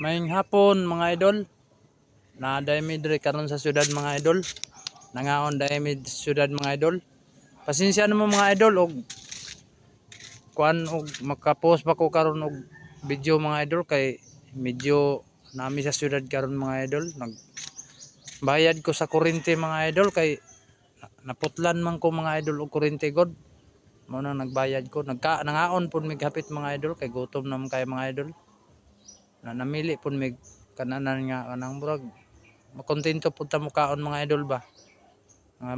Maayong hapon mga idol. Naaday mi diri karon sa syudad mga idol. Nangaon day mi syudad mga idol. Pasensya na mo mga idol og kuan og makapost pa ko karon og video mga idol kay medyo nami sa syudad karon mga idol. Nagbayad ko sa kuryente mga idol kay naputlan man ko mga idol og kuryente god. Mo nang nagbayad ko. Nangaon pud mi hapit mga idol kay gutom na man kay mga idol. Namili pud mi kananan nga kanang murag makontento pud ta mukaon mga idol ba nga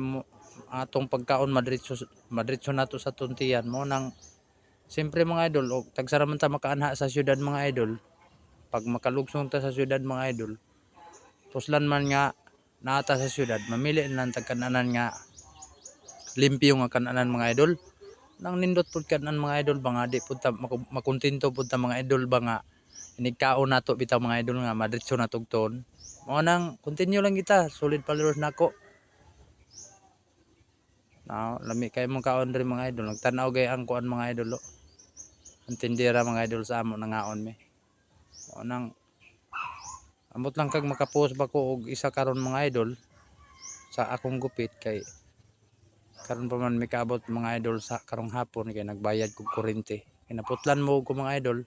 atong pagkaon madritso nato sa tuntian mo nang siyempre mga idol og tagsara man ta makaanha sa syudad mga idol. Pag makalugsong ta sa syudad mga idol, puslan man nga naata sa syudad, mamili lang tag kananan nga limpyo nga kananan mga idol. Nang nindot pud kananan mga idol ba nga di pud ta makontento pud ta mga idol ba nga inigkaon nato bitaw mga idol nga madritso na tugton. Mo nang continue lang kita, solid followers nako. Lami kay mong kaon diri mga idol. Nagtan-aw gay ang kuan mga idol. Ang tindera mga idol sa amo nangaon mi. Mo nang amot lang kag makapost ba ko og isa karon mga idol sa akong gupit kay karon pa man mi kaabot mga idol sa karong hapon kay nagbayad kog kuryente. Kinaputlan mo ko mga idol.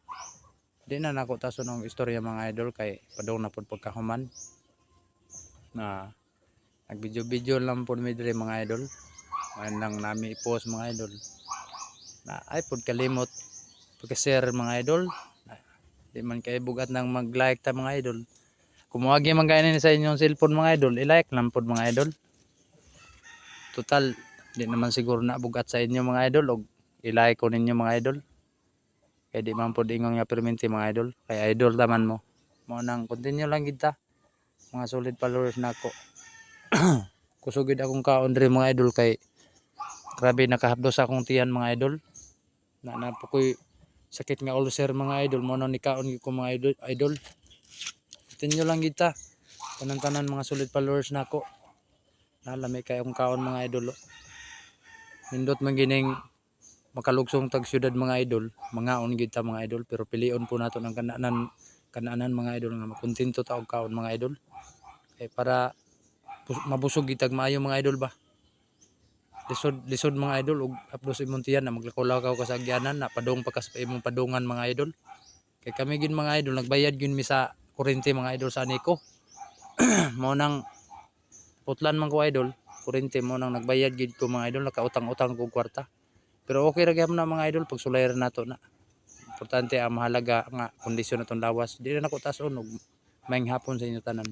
Di na nako tason ang istorya mga idol kay padong na pud pagkahuman. Na nagvideo-video lang pud mi diri mga idol. Nang nami i-post mga idol. Na ay pud kalimot pagka-share mga idol. Di man kay bugat nang mag-like ta mga idol. Kumuagi man ganin sa inyong cellphone mga idol, i-like lang pud mga idol. Total di naman siguro na bugat sa inyo mga idol og i-like ko ninyo mga idol. Kaya di man po ingon nga perminti mga idol. Kaya idol taman mo. Mo nang continue lang kita. Mga solid followers na ako. Kusugid akong kaon diri mga idol kay grabe nakahapdos sa akong tiyan mga idol. Napokoy sakit nga ulcer mga idol. Mo nang nikaon ko mga idol. Continue lang kita. Tanan-tanan mga solid followers na ako. Nalami kay akong kaon mga idol. Nindot man gining makalugsong tag syudad mga idol, mangaon gid ta mga idol pero pilion po nato ng kananan mga idol nga makontento ta og kaon mga idol. Kay para mabusog gid tag maayo mga idol ba. Lisod mga idol og apdos imong tiyan na maglakaw-lakaw ka sa agyanan na padung pa kas imong padungan mga idol. Kay kami gid mga idol nagbayad gyud mi sa kuryente mga idol sa Nico. Mo nang putlan man ko idol, kuryente mo nang nagbayad gid ko mga idol, nakautang-utang ko kwarta. Pero okay ra gyud na mga idol pag sulay ra nato na. Importante ang mahalaga nga kondisyon natong lawas. Di na nako tason og maayong hapon sa inyo tanan.